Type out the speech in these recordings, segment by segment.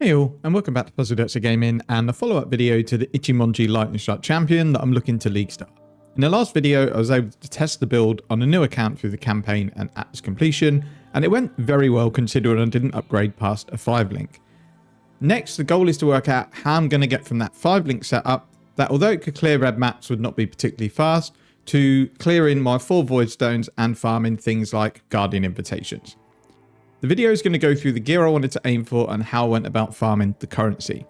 Hey all, and welcome back to Puzzle Gaming and a follow-up video to the Ichimonji Lightning Strike Champion that I'm looking to League Start. In the last video, I was able to test the build on a new account through the campaign and Atlas completion, and it went very well considering I didn't upgrade past a 5-link. Next, the goal is to work out how I'm going to get from that 5-link setup, that although it could clear red maps would not be particularly fast, to clearing my 4 voidstones and farming things like Guardian Invitations. The video is going to go through the gear I wanted to aim for and how I went about farming the currency.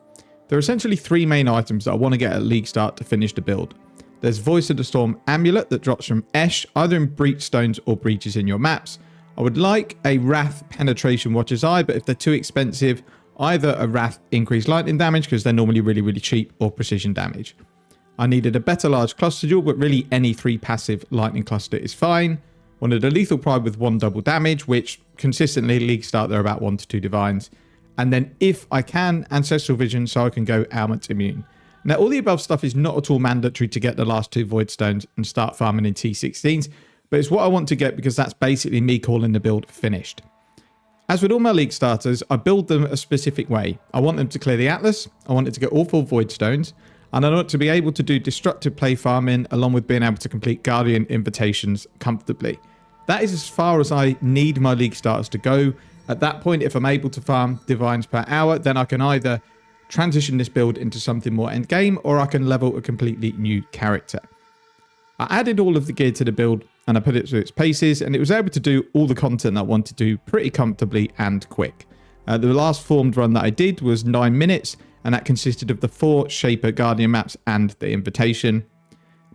There are essentially 3 main items that I want to get at League Start to finish the build. There's Voice of the Storm Amulet that drops from Esh, either in breach stones or breaches in your maps. I would like a Wrath Penetration Watcher's Eye, but if they're too expensive, either a Wrath increased lightning damage because they're normally really cheap, or precision damage. I needed a better large cluster jewel, but really any 3 passive lightning cluster is fine. Wanted a lethal pride with 1 double damage, which consistently League Start they're about 1 to 2 divines. And then if I can, Ancestral Vision so I can go ailment immune. Now all the above stuff is not at all mandatory to get the last 2 voidstones and start farming in T16s, but it's what I want to get because that's basically me calling the build finished. As with all my League starters, I build them a specific way. I want them to clear the Atlas, I want it to get all 4 voidstones, and I want to be able to do destructive play farming along with being able to complete Guardian Invitations comfortably. That is as far as I need my League starters to go. At that point, if I'm able to farm divines per hour, then I can either transition this build into something more endgame, or I can level a completely new character. I added all of the gear to the build and I put it through its paces, and it was able to do all the content I wanted to do pretty comfortably and quick. The last formed run that I did was 9 minutes, and that consisted of the 4 Shaper Guardian maps and the Invitation.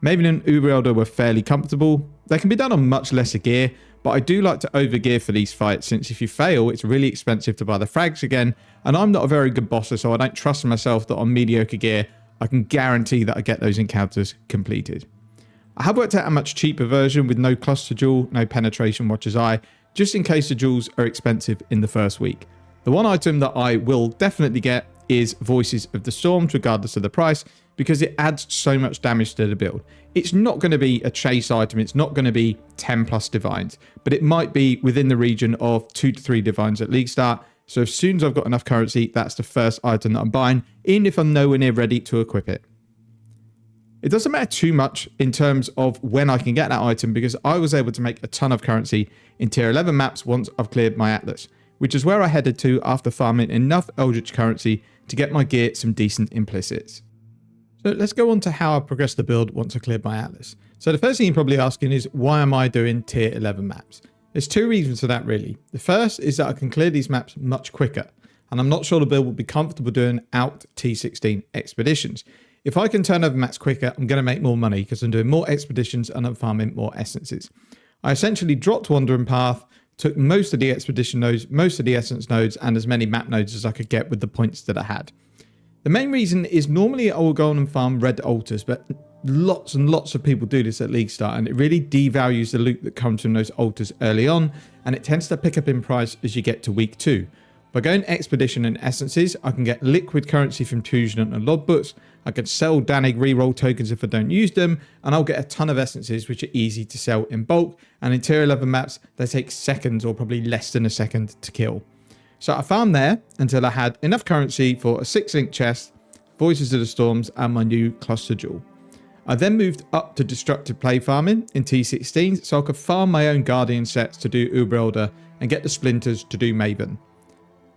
Maven and Uber were fairly comfortable. They can be done on much lesser gear, but I do like to overgear for these fights, since if you fail, it's really expensive to buy the frags again, and I'm not a very good bosser, so I don't trust myself that on mediocre gear, I can guarantee that I get those encounters completed. I have worked out a much cheaper version with no cluster jewel, no penetration watcher's eye, just in case the jewels are expensive in the first week. The one item that I will definitely get is Voices of the Storms, regardless of the price, because it adds so much damage to the build. It's not going to be a chase item, it's not going to be 10 plus divines, but it might be within the region of 2 to 3 divines at League Start. So as soon as I've got enough currency, that's the first item that I'm buying, even if I'm nowhere near ready to equip it. It doesn't matter too much in terms of when I can get that item, because I was able to make a ton of currency in tier 11 maps once I've cleared my Atlas, which is where I headed to after farming enough Eldritch currency to get my gear some decent implicits. So let's go on to how I progressed the build once I cleared my Atlas. So the first thing you're probably asking is, why am I doing tier 11 maps? There's 2 reasons for that really. The first is that I can clear these maps much quicker, and I'm not sure the build will be comfortable doing out T16 expeditions. If I can turn over maps quicker, I'm going to make more money because I'm doing more expeditions and I'm farming more essences. I essentially dropped Wandering Path, took most of the expedition nodes, most of the essence nodes, and as many map nodes as I could get with the points that I had. The main reason is normally I will go on and farm red altars, but lots and lots of people do this at League Start, and it really devalues the loot that comes from those altars early on, and it tends to pick up in price as you get to week 2. By going expedition and essences, I can get liquid currency from Fusion and logbooks, I can sell Danig reroll tokens if I don't use them, and I'll get a ton of essences which are easy to sell in bulk, and in tier 11 maps they take seconds or probably less than a second to kill. So I farmed there until I had enough currency for a 6-link chest, Voices of the Storms, and my new cluster jewel. I then moved up to destructive play farming in T16 so I could farm my own Guardian sets to do Uber Elder and get the splinters to do Maven.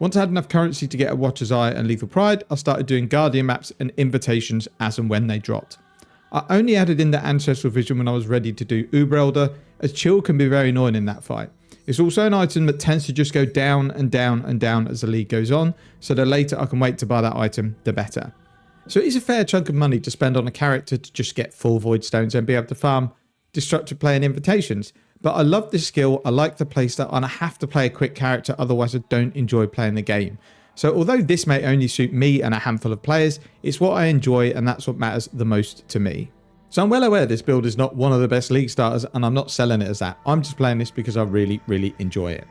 Once I had enough currency to get a Watcher's Eye and Lethal Pride, I started doing Guardian maps and Invitations as and when they dropped. I only added in the Ancestral Vision when I was ready to do Uber Elder, as chill can be very annoying in that fight. It's also an item that tends to just go down and down and down as the league goes on, so the later I can wait to buy that item, the better. So it is a fair chunk of money to spend on a character to just get 4 voidstones and be able to farm destructive play and Invitations. But I love this skill, I like the playstyle, and I have to play a quick character, otherwise I don't enjoy playing the game. So although this may only suit me and a handful of players, it's what I enjoy and that's what matters the most to me. So I'm well aware this build is not one of the best League starters, and I'm not selling it as that. I'm just playing this because I really enjoy it.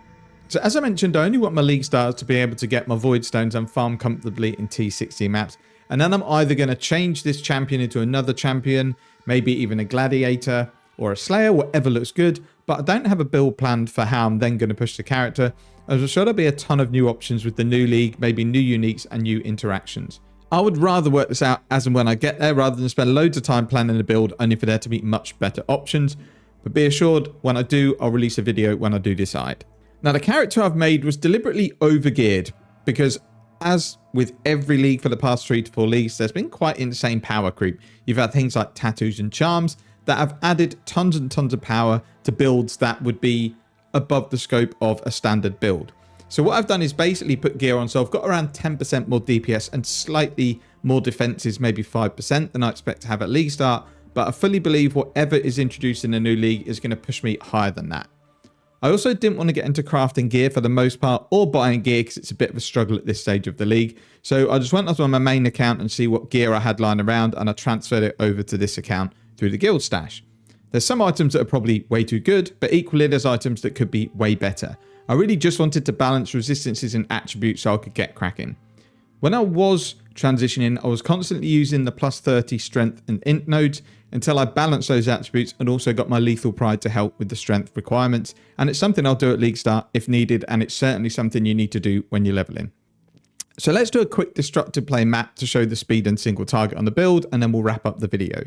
So as I mentioned, I only want my League starters to be able to get my voidstones and farm comfortably in T60 maps. And then I'm either going to change this champion into another champion, maybe even a gladiator or a slayer, whatever looks good. But I don't have a build planned for how I'm then going to push the character. as there should be a ton of new options with the new league, maybe new uniques and new interactions. I would rather work this out as and when I get there rather than spend loads of time planning a build only for there to be much better options. But be assured, when I do, I'll release a video when I do decide. Now, the character I've made was deliberately overgeared because, as with every league for the past 3 to 4 leagues, there's been quite insane power creep. You've had things like tattoos and charms that have added tons and tons of power to builds that would be above the scope of a standard build. So what I've done is basically put gear on. So I've got around 10% more DPS and slightly more defenses, maybe 5% than I expect to have at league start. But I fully believe whatever is introduced in a new league is going to push me higher than that. I also didn't want to get into crafting gear for the most part or buying gear because it's a bit of a struggle at this stage of the league. So I just went onto my main account and see what gear I had lying around, and I transferred it over to this account through the guild stash. There's some items that are probably way too good, but equally there's items that could be way better. I really just wanted to balance resistances and attributes so I could get cracking. When I was transitioning, I was constantly using the plus 30 strength and int nodes until I balanced those attributes and also got my lethal pride to help with the strength requirements. And it's something I'll do at league start if needed, and it's certainly something you need to do when you're leveling. So let's do a quick destructive play map to show the speed and single target on the build, and then we'll wrap up the video.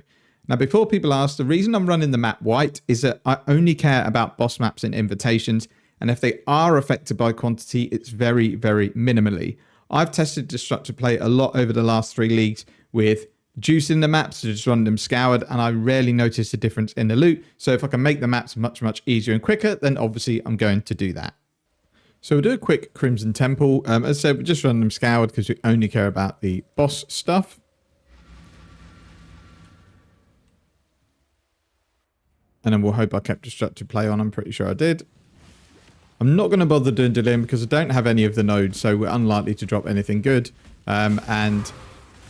Now, before people ask, the reason I'm running the map white is that I only care about boss maps and invitations, and if they are affected by quantity, it's very, very minimally. I've tested destructive play a lot over the last 3 leagues with juicing the maps to just run them scoured, and I rarely notice a difference in the loot. So if I can make the maps much, much easier and quicker, then obviously I'm going to do that. So we'll do a quick Crimson Temple. As I said, we're just running them scoured because we only care about the boss stuff. And then we'll hope I kept destructive play on. I'm pretty sure I did. I'm not going to bother doing Delirium because I don't have any of the nodes, so we're unlikely to drop anything good. And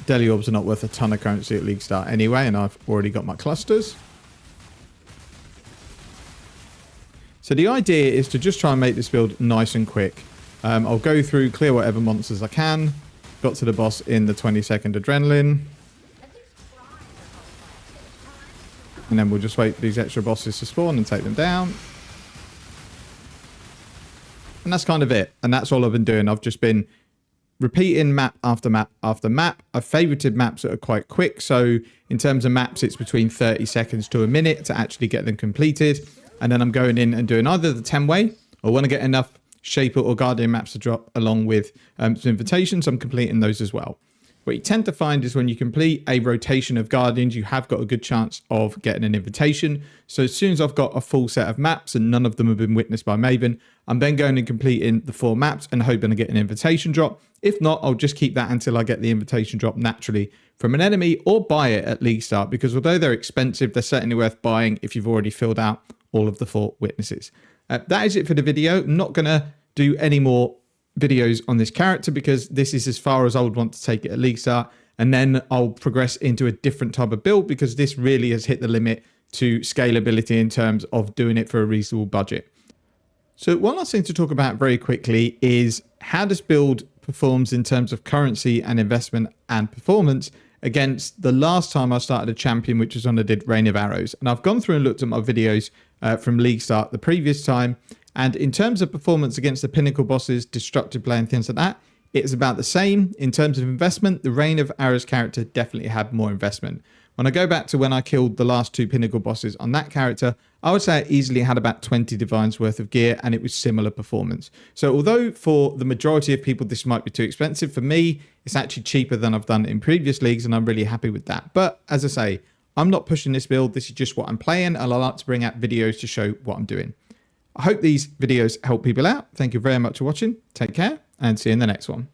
Deli Orbs are not worth a ton of currency at league start anyway, and I've already got my clusters. So the idea is to just try and make this build nice and quick. I'll go through, clear whatever monsters I can. Got to the boss in the 20-second adrenaline. And then we'll just wait for these extra bosses to spawn and take them down. And that's kind of it. And that's all I've been doing. I've just been repeating map after map after map. I've favorited maps that are quite quick. So in terms of maps, it's between 30 seconds to a minute to actually get them completed. And then I'm going in and doing either the 10-way, or when I get enough Shaper or Guardian maps to drop along with some invitations, I'm completing those as well. What you tend to find is when you complete a rotation of Guardians, you have got a good chance of getting an invitation. So as soon as I've got a full set of maps and none of them have been witnessed by Maven, I'm then going and completing the 4 maps and hoping to get an invitation drop. If not, I'll just keep that until I get the invitation drop naturally from an enemy, or buy it at league start, because although they're expensive, they're certainly worth buying if you've already filled out all of the 4 witnesses. That is it for the video. I'm not going to do any more videos on this character because this is as far as I would want to take it at league start, and then I'll progress into a different type of build because this really has hit the limit to scalability in terms of doing it for a reasonable budget. So one last thing to talk about very quickly is how this build performs in terms of currency and investment and performance against the last time I started a champion, which was when I did Rain of Arrows. And I've gone through and looked at my videos from league start the previous time. And in terms of performance against the pinnacle bosses, destructive play and things like that, it's about the same. In terms of investment, the Rain of Arrows character definitely had more investment. When I go back to when I killed the last 2 pinnacle bosses on that character, I would say I easily had about 20 divines worth of gear, and it was similar performance. So although for the majority of people this might be too expensive, for me it's actually cheaper than I've done in previous leagues, and I'm really happy with that. But as I say, I'm not pushing this build. This is just what I'm playing, and I like to bring out videos to show what I'm doing. I hope these videos help people out. Thank you very much for watching. Take care and see you in the next one.